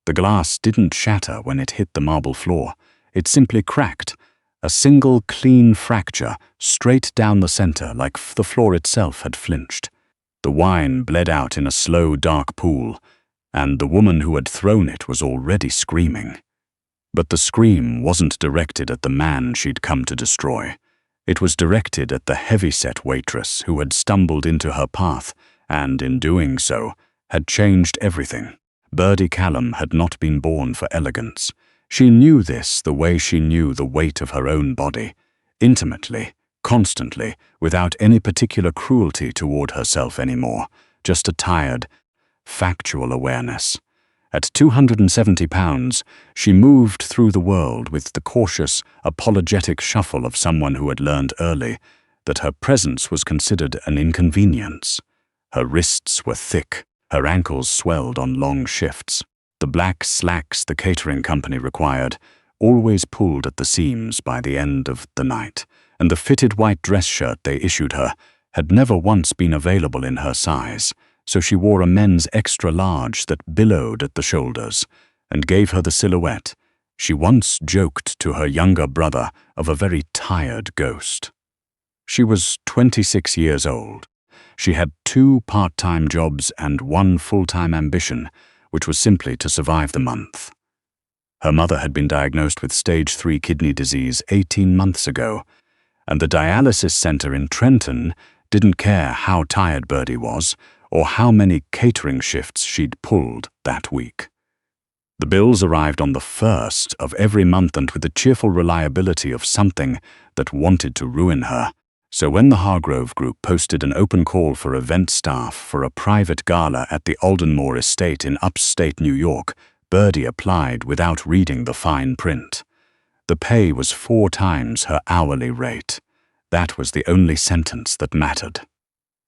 The glass didn't shatter when it hit the marble floor. It simply cracked, a single clean fracture straight down the center like the floor itself had flinched. The wine bled out in a slow, dark pool, and the woman who had thrown it was already screaming. But the scream wasn't directed at the man she'd come to destroy. It was directed at the heavyset waitress who had stumbled into her path and, in doing so, had changed everything. Birdie Callum had not been born for elegance. She knew this the way she knew the weight of her own body, intimately, constantly, without any particular cruelty toward herself anymore, just a tired, factual awareness. At 270 pounds, she moved through the world with the cautious, apologetic shuffle of someone who had learned early that her presence was considered an inconvenience. Her wrists were thick, her ankles swelled on long shifts. The black slacks the catering company required always pulled at the seams by the end of the night, and the fitted white dress shirt they issued her had never once been available in her size, so she wore a men's extra large that billowed at the shoulders and gave her the silhouette she once joked to her younger brother of a very tired ghost. She was 26 years old. She had 2 part-time jobs and 1 full-time ambition, which was simply to survive the month. Her mother had been diagnosed with stage 3 kidney disease 18 months ago, and the dialysis center in Trenton didn't care how tired Birdie was or how many catering shifts she'd pulled that week. The bills arrived on the 1st of every month and with the cheerful reliability of something that wanted to ruin her. So when the Hargrove Group posted an open call for event staff for a private gala at the Aldenmore Estate in upstate New York, Birdie applied without reading the fine print. The pay was 4 times her hourly rate. That was the only sentence that mattered.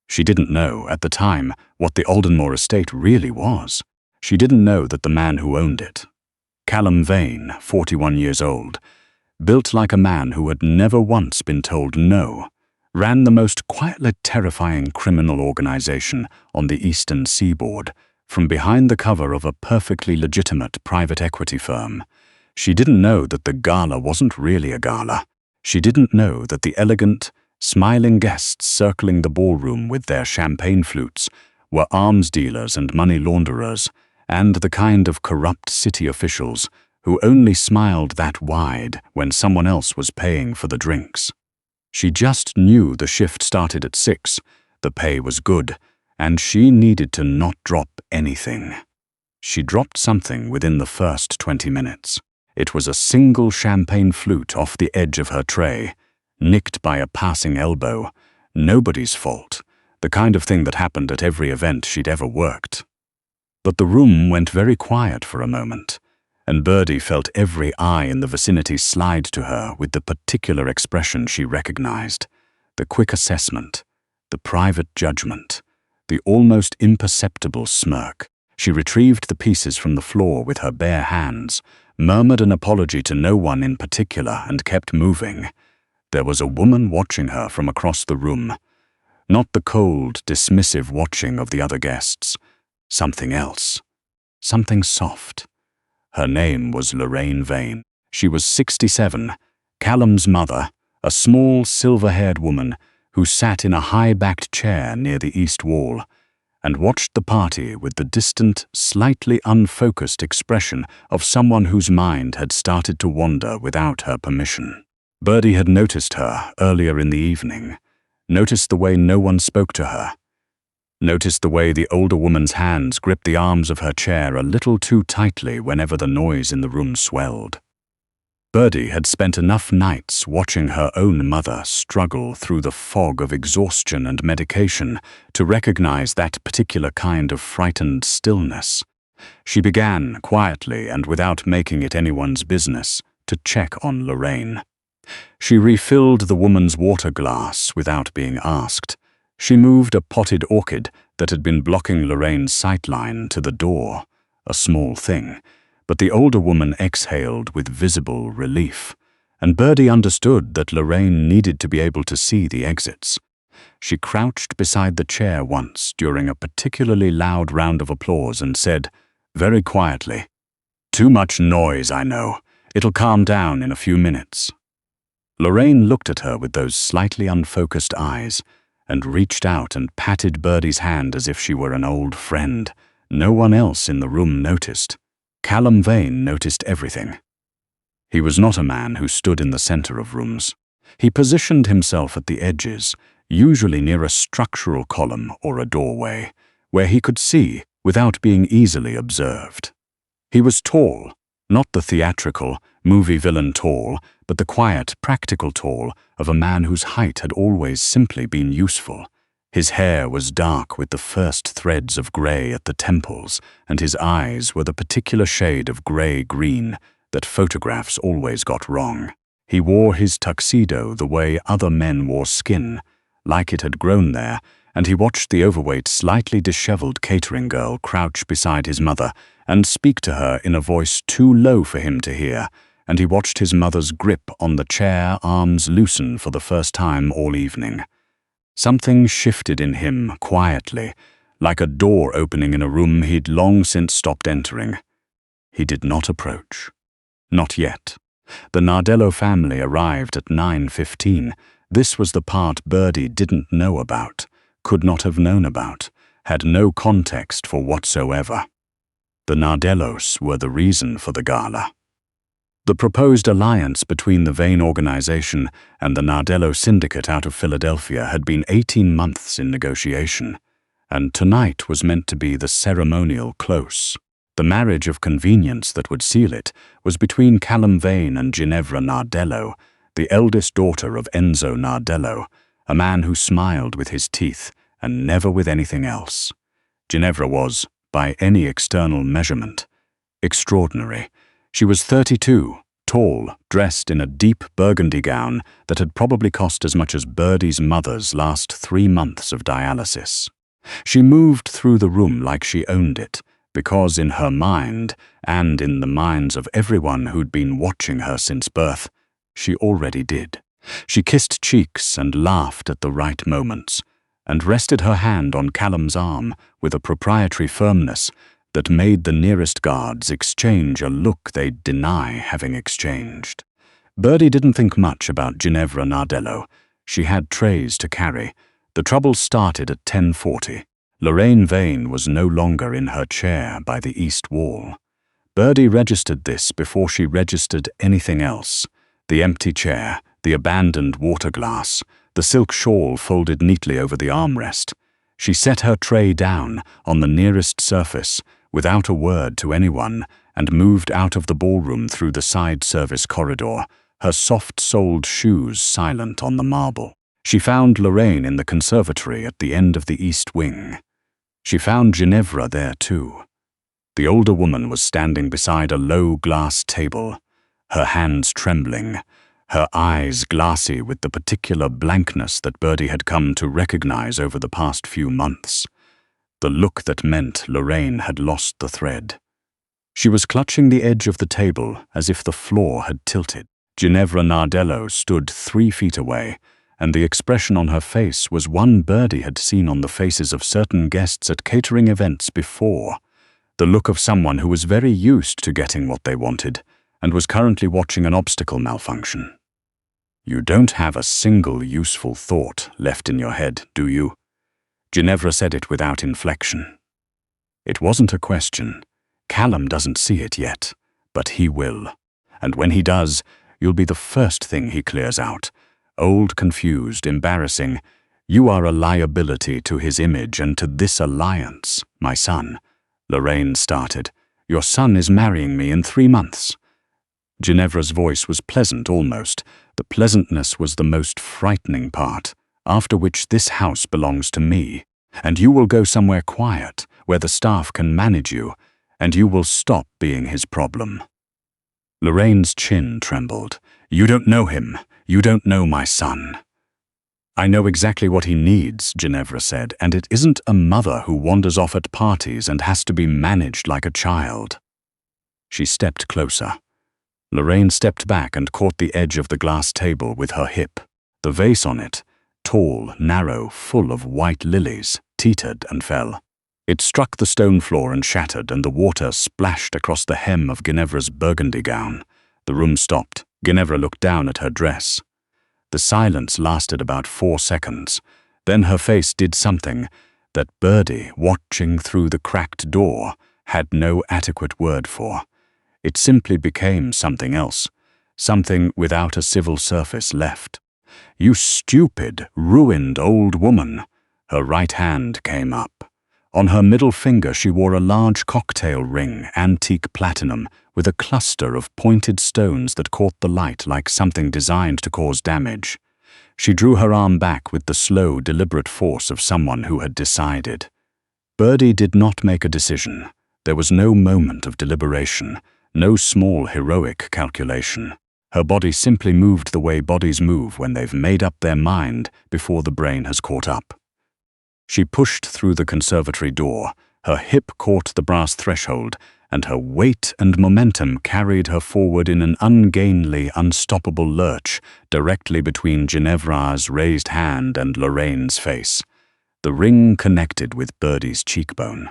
She didn't know, at the time, what the Aldenmore Estate really was. She didn't know that the man who owned it, Callum Vane, 41 years old, built like a man who had never once been told no, ran the most quietly terrifying criminal organization on the eastern seaboard, from behind the cover of a perfectly legitimate private equity firm. She didn't know that the gala wasn't really a gala. She didn't know that the elegant, smiling guests circling the ballroom with their champagne flutes were arms dealers and money launderers, and the kind of corrupt city officials who only smiled that wide when someone else was paying for the drinks. She just knew the shift started at 6, the pay was good, and she needed to not drop anything. She dropped something within the first 20 minutes. It was a single champagne flute off the edge of her tray, nicked by a passing elbow. Nobody's fault, the kind of thing that happened at every event she'd ever worked. But the room went very quiet for a moment, and Birdie felt every eye in the vicinity slide to her with the particular expression she recognized, the quick assessment, the private judgment, the almost imperceptible smirk. She retrieved the pieces from the floor with her bare hands, murmured an apology to no one in particular, and kept moving. There was a woman watching her from across the room, not the cold, dismissive watching of the other guests. Something else. Something soft. Her name was Lorraine Vane. She was 67, Callum's mother, a small, silver-haired woman who sat in a high-backed chair near the east wall and watched the party with the distant, slightly unfocused expression of someone whose mind had started to wander without her permission. Birdie had noticed her earlier in the evening, noticed the way no one spoke to her, noticed the way the older woman's hands gripped the arms of her chair a little too tightly whenever the noise in the room swelled. Birdie had spent enough nights watching her own mother struggle through the fog of exhaustion and medication to recognize that particular kind of frightened stillness. She began, quietly and without making it anyone's business, to check on Lorraine. She refilled the woman's water glass without being asked. She moved a potted orchid that had been blocking Lorraine's sightline to the door, a small thing, but the older woman exhaled with visible relief, and Birdie understood that Lorraine needed to be able to see the exits. She crouched beside the chair once during a particularly loud round of applause and said, very quietly, Too much noise, I know. It'll calm down in a few minutes. Lorraine looked at her with those slightly unfocused eyes and reached out and patted Birdie's hand as if she were an old friend. No one else in the room noticed. Callum Vane noticed everything. He was not a man who stood in the center of rooms. He positioned himself at the edges, usually near a structural column or a doorway, where he could see without being easily observed. He was tall, not the theatrical, movie villain tall, but the quiet, practical tall of a man whose height had always simply been useful. His hair was dark with the first threads of grey at the temples, and his eyes were the particular shade of grey-green that photographs always got wrong. He wore his tuxedo the way other men wore skin, like it had grown there, and he watched the overweight, slightly disheveled catering girl crouch beside his mother and speak to her in a voice too low for him to hear, and he watched his mother's grip on the chair arms loosen for the first time all evening. Something shifted in him quietly, like a door opening in a room he'd long since stopped entering. He did not approach. Not yet. The Nardello family arrived at 9:15. This was the part Birdie didn't know about, could not have known about, had no context for whatsoever. The Nardellos were the reason for the gala. The proposed alliance between the Vane organization and the Nardello syndicate out of Philadelphia had been 18 months in negotiation, and tonight was meant to be the ceremonial close. The marriage of convenience that would seal it was between Callum Vane and Ginevra Nardello, the eldest daughter of Enzo Nardello, a man who smiled with his teeth and never with anything else. Ginevra was, by any external measurement, extraordinary. She was 32, tall, dressed in a deep burgundy gown that had probably cost as much as Birdie's mother's last 3 months of dialysis. She moved through the room like she owned it, because in her mind, and in the minds of everyone who'd been watching her since birth, she already did. She kissed cheeks and laughed at the right moments, and rested her hand on Callum's arm with a proprietary firmness that made the nearest guards exchange a look they'd deny having exchanged. Birdie didn't think much about Ginevra Nardello. She had trays to carry. The trouble started at 10:40. Lorraine Vane was no longer in her chair by the east wall. Birdie registered this before she registered anything else. The empty chair, the abandoned water glass, the silk shawl folded neatly over the armrest. She set her tray down on the nearest surface without a word to anyone and moved out of the ballroom through the side service corridor, her soft-soled shoes silent on the marble. She found Lorraine in the conservatory at the end of the east wing. She found Ginevra there too. The older woman was standing beside a low glass table, her hands trembling, her eyes glassy with the particular blankness that Birdie had come to recognize over the past few months. The look that meant Lorraine had lost the thread. She was clutching the edge of the table as if the floor had tilted. Ginevra Nardello stood 3 feet away, and the expression on her face was one Birdie had seen on the faces of certain guests at catering events before, the look of someone who was very used to getting what they wanted and was currently watching an obstacle malfunction. "You don't have a single useful thought left in your head, do you?" Ginevra said it without inflection. It wasn't a question. Callum doesn't see it yet, but he will. And when he does, you'll be the first thing he clears out. Old, confused, embarrassing. You are a liability to his image and to this alliance, my son. Lorraine started. Your son is marrying me in 3 months. Ginevra's voice was pleasant almost. The pleasantness was the most frightening part, after which this house belongs to me, and you will go somewhere quiet, where the staff can manage you, and you will stop being his problem. Lorraine's chin trembled. You don't know him. You don't know my son. I know exactly what he needs, Ginevra said, and it isn't a mother who wanders off at parties and has to be managed like a child. She stepped closer. Lorraine stepped back and caught the edge of the glass table with her hip. The vase on it, tall, narrow, full of white lilies, teetered and fell. It struck the stone floor and shattered, and the water splashed across the hem of Ginevra's burgundy gown. The room stopped. Ginevra looked down at her dress. The silence lasted about 4 seconds. Then her face did something that Birdie, watching through the cracked door, had no adequate word for. It simply became something else, something without a civil surface left. "You stupid, ruined old woman." Her right hand came up. On her middle finger she wore a large cocktail ring, antique platinum, with a cluster of pointed stones that caught the light like something designed to cause damage. She drew her arm back with the slow, deliberate force of someone who had decided. Birdie did not make a decision. There was no moment of deliberation, no small heroic calculation. Her body simply moved the way bodies move when they've made up their mind before the brain has caught up. She pushed through the conservatory door. Her hip caught the brass threshold, and her weight and momentum carried her forward in an ungainly, unstoppable lurch directly between Ginevra's raised hand and Lorraine's face. The ring connected with Birdie's cheekbone.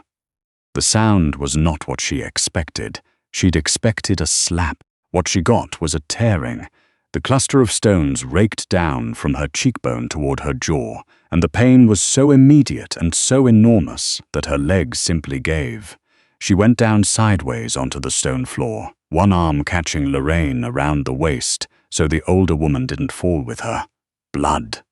The sound was not what she expected. She'd expected a slap. What she got was a tearing. The cluster of stones raked down from her cheekbone toward her jaw, and the pain was so immediate and so enormous that her legs simply gave. She went down sideways onto the stone floor, one arm catching Lorraine around the waist so the older woman didn't fall with her. Blood.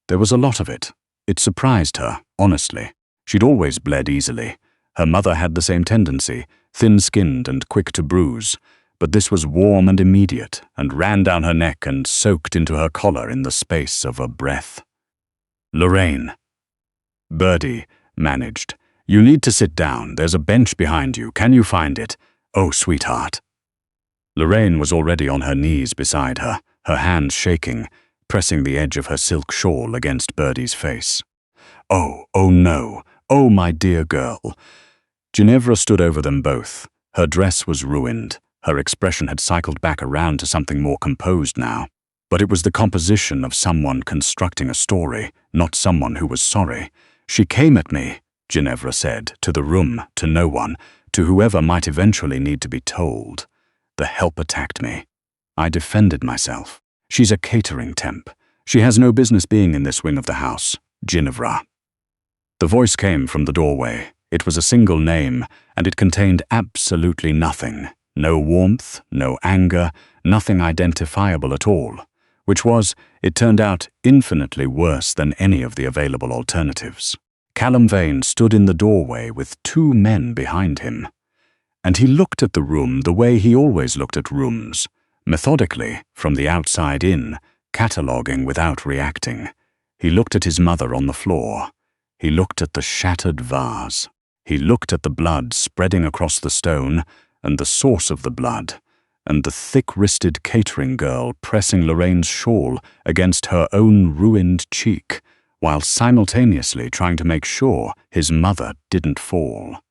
There was a lot of it. It surprised her, honestly. She'd always bled easily. Her mother had the same tendency, thin-skinned and quick to bruise. But this was warm and immediate, and ran down her neck and soaked into her collar in the space of a breath. "Lorraine." Birdie managed. "You need to sit down. There's a bench behind you. Can you find it? Oh, sweetheart." Lorraine was already on her knees beside her, her hands shaking, pressing the edge of her silk shawl against Birdie's face. "Oh no. Oh, my dear girl." Ginevra stood over them both. Her dress was ruined. Her expression had cycled back around to something more composed now. But it was the composition of someone constructing a story, not someone who was sorry. "She came at me," Ginevra said, to the room, to no one, to whoever might eventually need to be told. "The help attacked me. I defended myself. She's a catering temp. She has no business being in this wing of the house. Ginevra." The voice came from the doorway. It was a single name, and it contained absolutely nothing. No warmth, no anger, nothing identifiable at all, which was, it turned out, infinitely worse than any of the available alternatives. Callum Vane stood in the doorway with 2 men behind him, and he looked at the room the way he always looked at rooms, methodically, from the outside in, cataloguing without reacting. He looked at his mother on the floor. He looked at the shattered vase. He looked at the blood spreading across the stone, and the source of the blood, and the thick-wristed catering girl pressing Lorraine's shawl against her own ruined cheek, while simultaneously trying to make sure his mother didn't fall.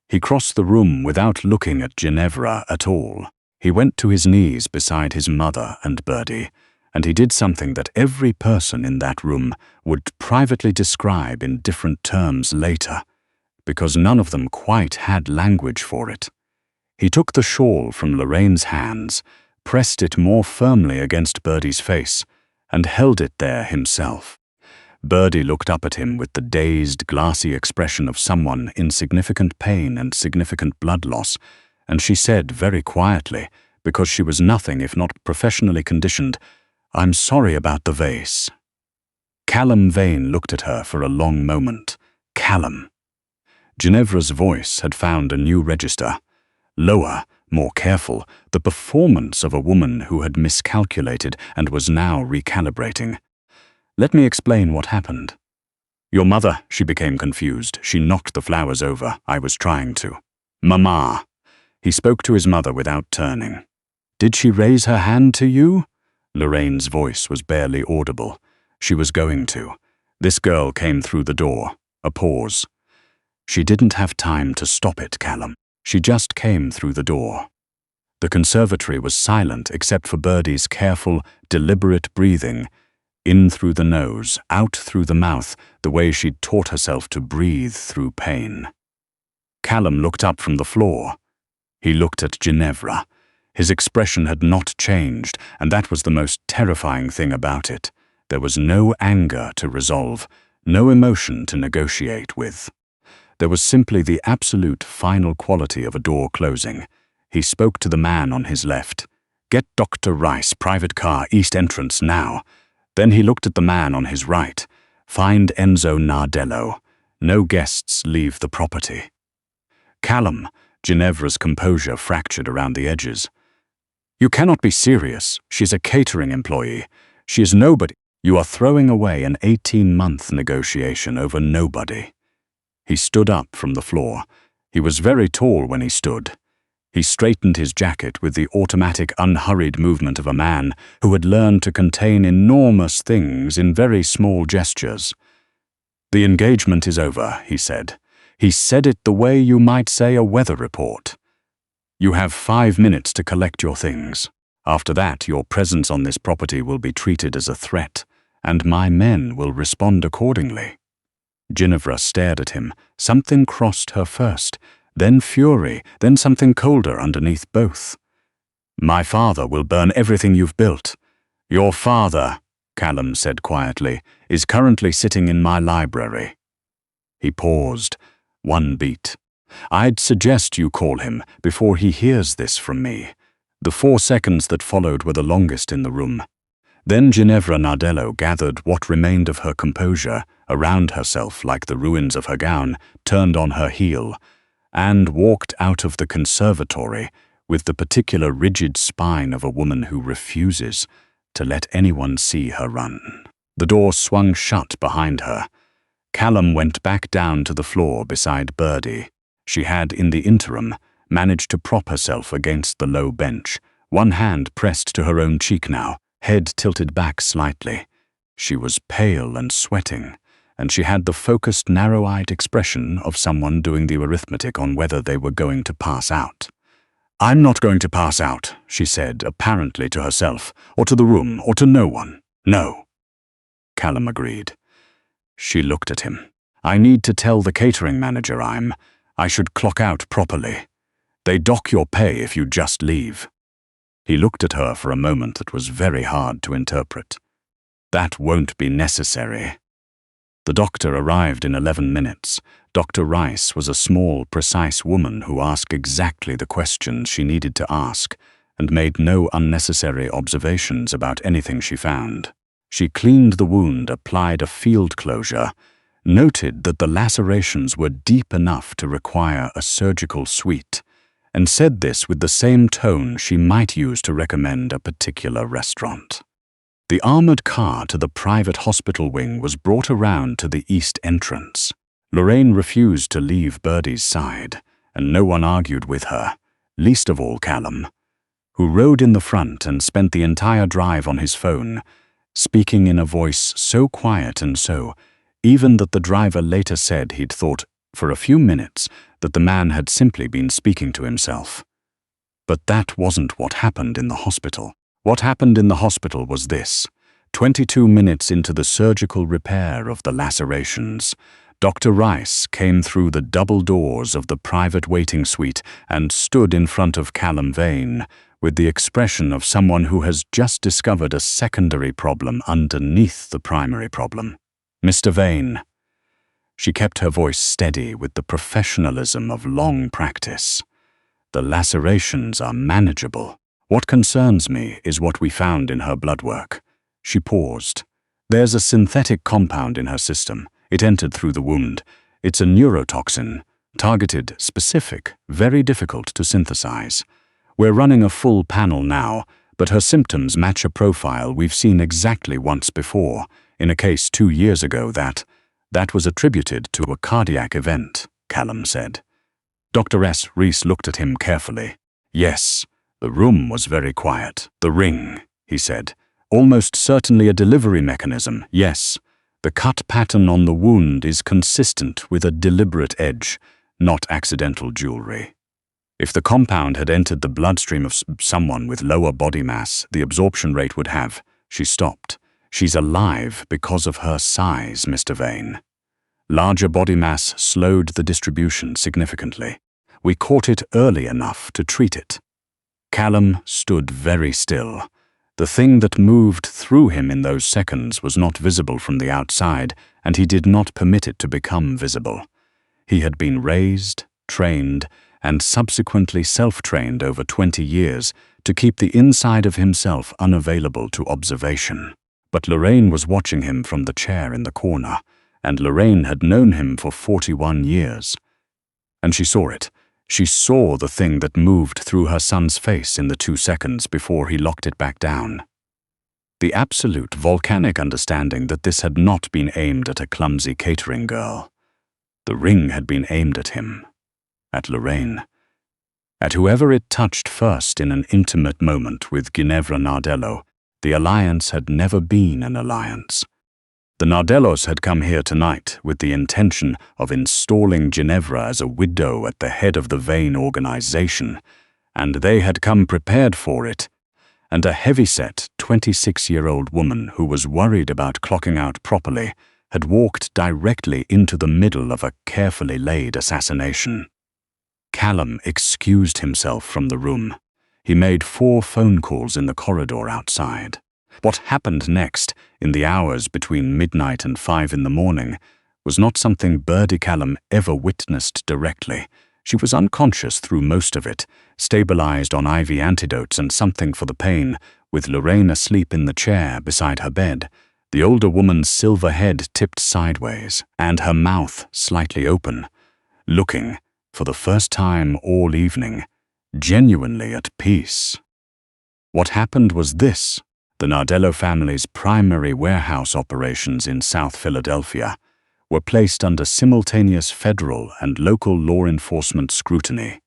He crossed the room without looking at Ginevra at all. He went to his knees beside his mother and Birdie, and he did something that every person in that room would privately describe in different terms later, because none of them quite had language for it. He took the shawl from Lorraine's hands, pressed it more firmly against Birdie's face, and held it there himself. Birdie looked up at him with the dazed, glassy expression of someone in significant pain and significant blood loss, and she said very quietly, because she was nothing if not professionally conditioned, "I'm sorry about the vase." Callum Vane looked at her for a long moment. Callum. Ginevra's voice had found a new register. Lower, more careful, the performance of a woman who had miscalculated and was now recalibrating. "Let me explain what happened." "Your mother," she became confused. "She knocked the flowers over. I was trying to." "Mama." He spoke to his mother without turning. "Did she raise her hand to you?" Lorraine's voice was barely audible. She was going to. This girl came through the door. A pause. She didn't have time to stop it, Callum. She just came through the door. The conservatory was silent except for Birdie's careful, deliberate breathing, in through the nose, out through the mouth, the way she'd taught herself to breathe through pain. Callum looked up from the floor. He looked at Ginevra. His expression had not changed, and that was the most terrifying thing about it. There was no anger to resolve, no emotion to negotiate with. There was simply the absolute final quality of a door closing. He spoke to the man on his left. "Get Dr. Rice, private car, east entrance, now." Then he looked at the man on his right. "Find Enzo Nardello. No guests leave the property." "Callum," Ginevra's composure fractured around the edges. "You cannot be serious. She's a catering employee. She is nobody. You are throwing away an 18-month negotiation over nobody." He stood up from the floor. He was very tall when he stood. He straightened his jacket with the automatic, unhurried movement of a man who had learned to contain enormous things in very small gestures. "The engagement is over," he said. He said it the way you might say a weather report. "You have 5 minutes to collect your things. After that, your presence on this property will be treated as a threat, and my men will respond accordingly." Ginevra stared at him. Something crossed her first, then fury, then something colder underneath both. "My father will burn everything you've built." "Your father," Callum said quietly, "is currently sitting in my library." He paused. One beat. "I'd suggest you call him before he hears this from me." The 4 seconds that followed were the longest in the room. Then Ginevra Nardello gathered what remained of her composure around herself like the ruins of her gown, turned on her heel, and walked out of the conservatory with the particular rigid spine of a woman who refuses to let anyone see her run. The door swung shut behind her. Callum went back down to the floor beside Birdie. She had, in the interim, managed to prop herself against the low bench, one hand pressed to her own cheek now, head tilted back slightly. She was pale and sweating, and she had the focused, narrow-eyed expression of someone doing the arithmetic on whether they were going to pass out. "I'm not going to pass out," she said, apparently to herself, or to the room, or to no one. "No." Callum agreed. She looked at him. "I need to tell the catering manager I should clock out properly. They dock your pay if you just leave." He looked at her for a moment that was very hard to interpret. "That won't be necessary." The doctor arrived in 11 minutes. Dr. Rice was a small, precise woman who asked exactly the questions she needed to ask and made no unnecessary observations about anything she found. She cleaned the wound, applied a field closure, noted that the lacerations were deep enough to require a surgical suite, and said this with the same tone she might use to recommend a particular restaurant. The armored car to the private hospital wing was brought around to the east entrance. Lorraine refused to leave Birdie's side, and no one argued with her, least of all Callum, who rode in the front and spent the entire drive on his phone, speaking in a voice so quiet and so, even that the driver later said he'd thought, for a few minutes, that the man had simply been speaking to himself. But that wasn't what happened in the hospital. What happened in the hospital was this. 22 minutes into the surgical repair of the lacerations, Dr. Rice came through the double doors of the private waiting suite and stood in front of Callum Vane with the expression of someone who has just discovered a secondary problem underneath the primary problem. "Mr. Vane." She kept her voice steady with the professionalism of long practice. "The lacerations are manageable. What concerns me is what we found in her blood work." She paused. "There's a synthetic compound in her system. It entered through the wound. It's a neurotoxin, targeted, specific, very difficult to synthesize. We're running a full panel now, but her symptoms match a profile we've seen exactly once before, in a case 2 years ago that was attributed to a cardiac event," Callum said. Dr. S. Reese looked at him carefully. "Yes, the room was very quiet. The ring," he said. "Almost certainly a delivery mechanism, yes. The cut pattern on the wound is consistent with a deliberate edge, not accidental jewelry. If the compound had entered the bloodstream of someone with lower body mass, the absorption rate would have..." She stopped. "She's alive because of her size, Mr. Vane." Larger body mass slowed the distribution significantly. We caught it early enough to treat it. Callum stood very still. The thing that moved through him in those seconds was not visible from the outside, and he did not permit it to become visible. He had been raised, trained, and subsequently self-trained over 20 years to keep the inside of himself unavailable to observation. But Lorraine was watching him from the chair in the corner, and Lorraine had known him for 41 years. And she saw it. She saw the thing that moved through her son's face in the 2 seconds before he locked it back down. The absolute volcanic understanding that this had not been aimed at a clumsy catering girl. The ring had been aimed at him, at Lorraine, at whoever it touched first in an intimate moment with Ginevra Nardello. The alliance had never been an alliance. The Nardellos had come here tonight with the intention of installing Ginevra as a widow at the head of the Vane organization, and they had come prepared for it. And a heavyset 26-year-old woman who was worried about clocking out properly had walked directly into the middle of a carefully laid assassination. Callum excused himself from the room. He made 4 phone calls in the corridor outside. What happened next, in the hours between midnight and 5 in the morning, was not something Birdie Callum ever witnessed directly. She was unconscious through most of it, stabilized on IV antidotes and something for the pain, with Lorraine asleep in the chair beside her bed, the older woman's silver head tipped sideways, and her mouth slightly open, looking, for the first time all evening, genuinely at peace. What happened was this. The Nardello family's primary warehouse operations in South Philadelphia were placed under simultaneous federal and local law enforcement scrutiny,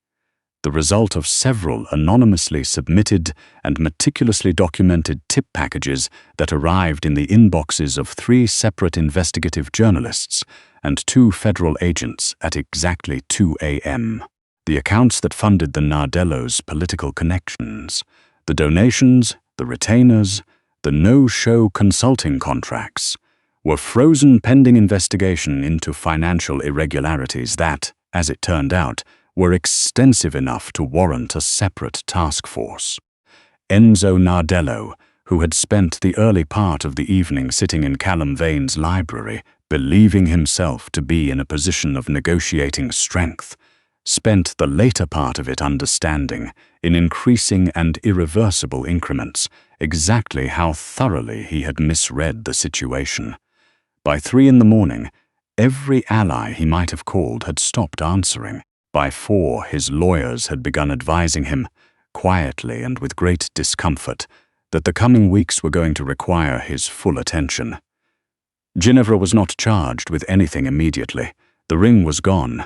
the result of several anonymously submitted and meticulously documented tip packages that arrived in the inboxes of 3 separate investigative journalists and 2 federal agents at exactly 2 a.m. The accounts that funded the Nardellos' political connections, the donations, the retainers, the no-show consulting contracts, were frozen pending investigation into financial irregularities that, as it turned out, were extensive enough to warrant a separate task force. Enzo Nardello, who had spent the early part of the evening sitting in Callum Vane's library, believing himself to be in a position of negotiating strength, spent the later part of it understanding, in increasing and irreversible increments, exactly how thoroughly he had misread the situation. By 3 in the morning, every ally he might have called had stopped answering. By 4, his lawyers had begun advising him, quietly and with great discomfort, that the coming weeks were going to require his full attention. Ginevra was not charged with anything immediately. The ring was gone.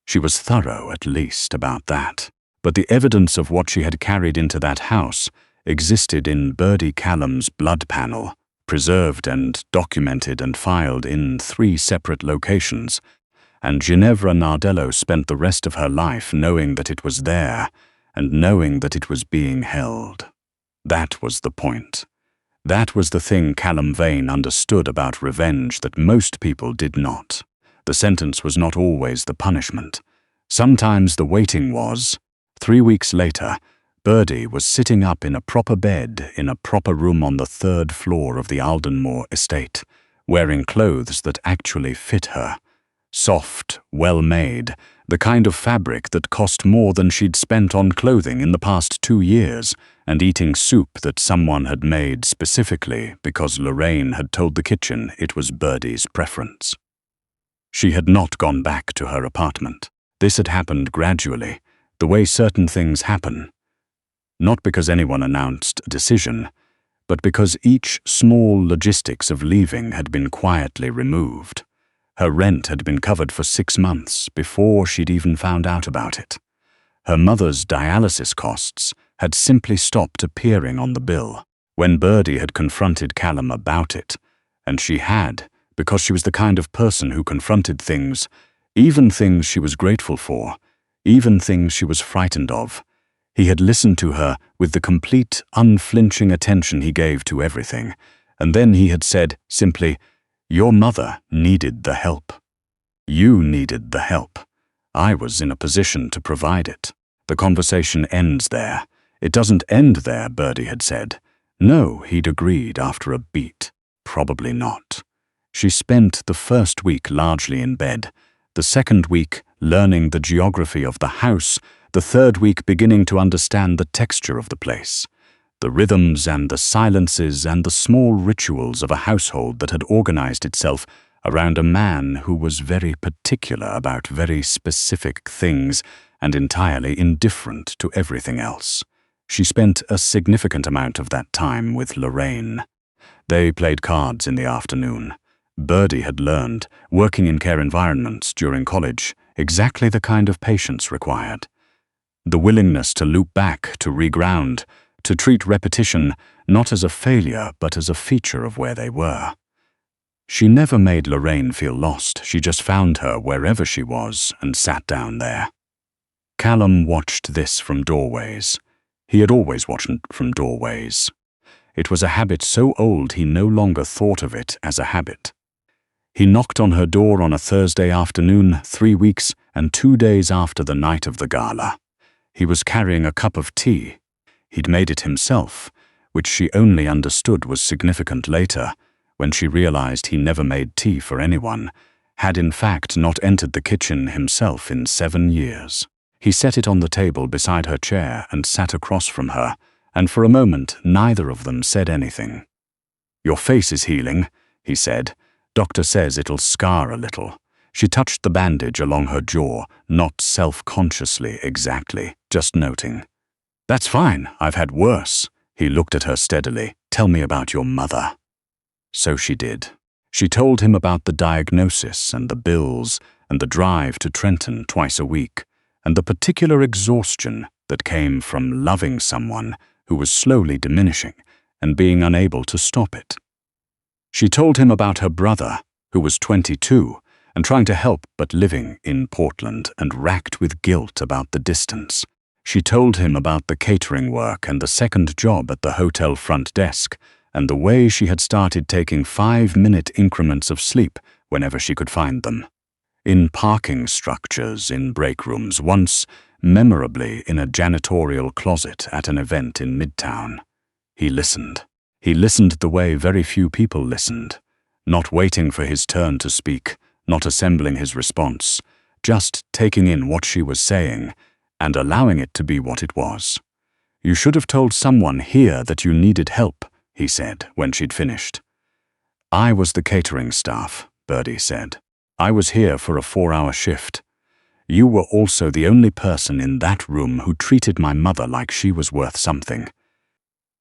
She was thorough, at least, about that. But the evidence of what she had carried into that house existed in Birdie Callum's blood panel, preserved and documented and filed in 3 separate locations, and Ginevra Nardello spent the rest of her life knowing that it was there and knowing that it was being held. That was the point. That was the thing Callum Vane understood about revenge that most people did not. The sentence was not always the punishment. Sometimes the waiting was. 3 weeks later, Birdie was sitting up in a proper bed in a proper room on the 3rd floor of the Aldenmore estate, wearing clothes that actually fit her. Soft, well-made, the kind of fabric that cost more than she'd spent on clothing in the past 2 years, and eating soup that someone had made specifically because Lorraine had told the kitchen it was Birdie's preference. She had not gone back to her apartment. This had happened gradually, the way certain things happen. Not because anyone announced a decision, but because each small logistics of leaving had been quietly removed. Her rent had been covered for 6 months before she'd even found out about it. Her mother's dialysis costs had simply stopped appearing on the bill when Birdie had confronted Callum about it, and she had, because she was the kind of person who confronted things, even things she was grateful for, even things she was frightened of. He had listened to her with the complete, unflinching attention he gave to everything, and then he had said, simply, "Your mother needed the help." You needed the help. I was in a position to provide it. The conversation ends there. It doesn't end there, Birdie had said. No, he'd agreed after a beat. Probably not. She spent the first week largely in bed, the second week learning the geography of the house, the third week beginning to understand the texture of the place, the rhythms and the silences and the small rituals of a household that had organized itself around a man who was very particular about very specific things and entirely indifferent to everything else. She spent a significant amount of that time with Lorraine. They played cards in the afternoon. Birdie had learned, working in care environments during college, exactly the kind of patience required. The willingness to loop back, to reground, to treat repetition not as a failure but as a feature of where they were. She never made Lorraine feel lost. She just found her wherever she was and sat down there. Callum watched this from doorways. He had always watched from doorways. It was a habit so old he no longer thought of it as a habit. He knocked on her door on a Thursday afternoon, 3 weeks and 2 days after the night of the gala. He was carrying a cup of tea. He'd made it himself, which she only understood was significant later, when she realized he never made tea for anyone, had in fact not entered the kitchen himself in 7 years. He set it on the table beside her chair and sat across from her, and for a moment neither of them said anything. "Your face is healing," he said. "Doctor says it'll scar a little." She touched the bandage along her jaw, not self-consciously exactly, just noting. "That's fine, I've had worse." He looked at her steadily. "Tell me about your mother." So she did. She told him about the diagnosis and the bills and the drive to Trenton twice a week, and the particular exhaustion that came from loving someone who was slowly diminishing and being unable to stop it. She told him about her brother, who was 22, and trying to help but living in Portland and racked with guilt about the distance. She told him about the catering work and the second job at the hotel front desk, and the way she had started taking 5-minute increments of sleep whenever she could find them. In parking structures, in break rooms, once, memorably in a janitorial closet at an event in Midtown. He listened. He listened the way very few people listened, not waiting for his turn to speak, not assembling his response, just taking in what she was saying and allowing it to be what it was. "You should have told someone here that you needed help," he said when she'd finished. "I was the catering staff," Birdie said. "I was here for a 4-hour shift. You were also the only person in that room who treated my mother like she was worth something."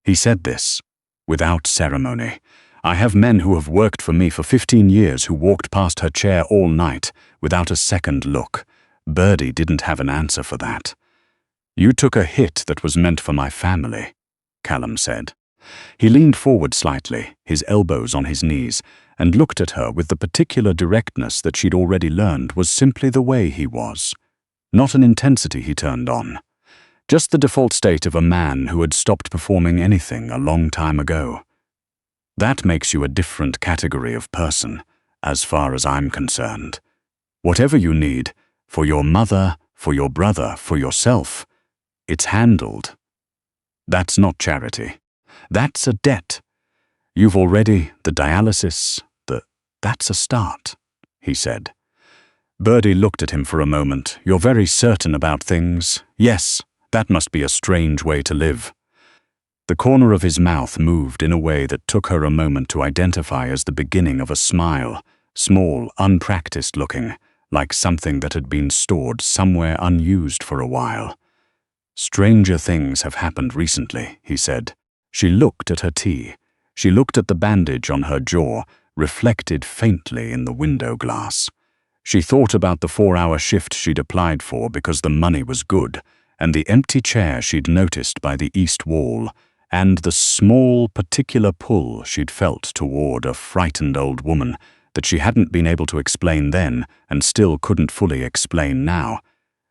He said this without ceremony. "I have men who have worked for me for 15 years who walked past her chair all night without a second look." Birdie didn't have an answer for that. "You took a hit that was meant for my family," Callum said. He leaned forward slightly, his elbows on his knees, and looked at her with the particular directness that she'd already learned was simply the way he was. Not an intensity he turned on. Just the default state of a man who had stopped performing anything a long time ago. That makes you a different category of person, as far as I'm concerned. Whatever you need, for your mother, for your brother, for yourself, it's handled. That's not charity. That's a debt. You've already, the dialysis, that's a start," he said. Birdie looked at him for a moment. "You're very certain about things. Yes, that must be a strange way to live." The corner of his mouth moved in a way that took her a moment to identify as the beginning of a smile, small, unpracticed looking, like something that had been stored somewhere unused for a while. "Stranger things have happened recently," he said. She looked at her tea. She looked at the bandage on her jaw, reflected faintly in the window glass. She thought about the 4-hour shift she'd applied for because the money was good, and the empty chair she'd noticed by the east wall, and the small, particular pull she'd felt toward a frightened old woman that she hadn't been able to explain then and still couldn't fully explain now,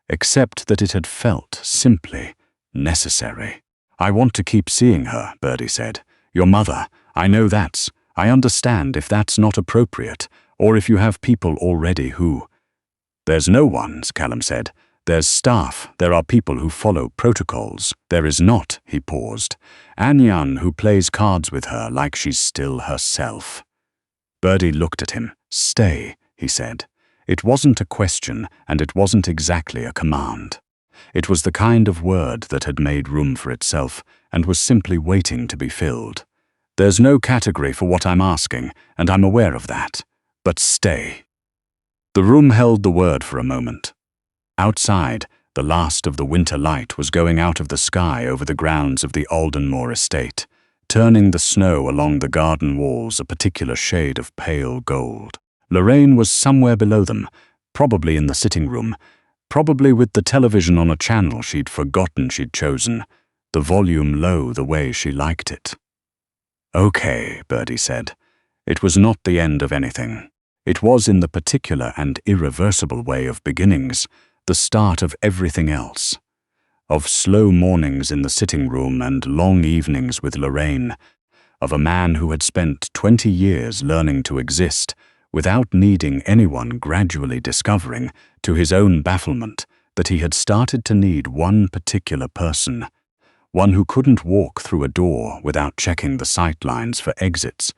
except that it had felt simply necessary. "I want to keep seeing her," Birdie said. "Your mother, I understand if that's not appropriate, or if you have people already who..." There's no one's, Callum said. There's staff, there are people who follow protocols. There is not, he paused, Anyan who plays cards with her like she's still herself. Birdie looked at him. Stay, he said. It wasn't a question, and it wasn't exactly a command. It was the kind of word that had made room for itself and was simply waiting to be filled. There's no category for what I'm asking, and I'm aware of that. But stay. The room held the word for a moment. Outside, the last of the winter light was going out of the sky over the grounds of the Aldenmore estate, turning the snow along the garden walls a particular shade of pale gold. Lorraine was somewhere below them, probably in the sitting room, probably with the television on a channel she'd forgotten she'd chosen, the volume low the way she liked it. Okay, Birdie said. It was not the end of anything. It was, in the particular and irreversible way of beginnings, the start of everything else. Of slow mornings in the sitting room and long evenings with Lorraine, of a man who had spent 20 years learning to exist without needing anyone, gradually discovering, to his own bafflement, that he had started to need one particular person, one who couldn't walk through a door without checking the sight lines for exits,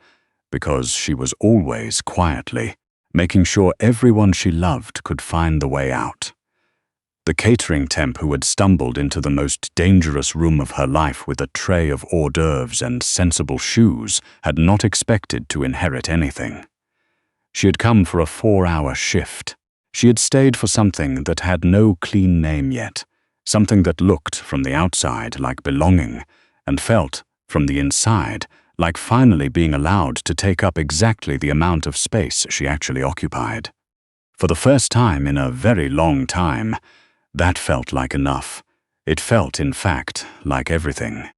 because she was always quietly making sure everyone she loved could find the way out. The catering temp who had stumbled into the most dangerous room of her life with a tray of hors d'oeuvres and sensible shoes had not expected to inherit anything. She had come for a 4-hour shift. She had stayed for something that had no clean name yet, something that looked from the outside like belonging and felt, from the inside, like finally being allowed to take up exactly the amount of space she actually occupied. For the first time in a very long time, that felt like enough. It felt, in fact, like everything.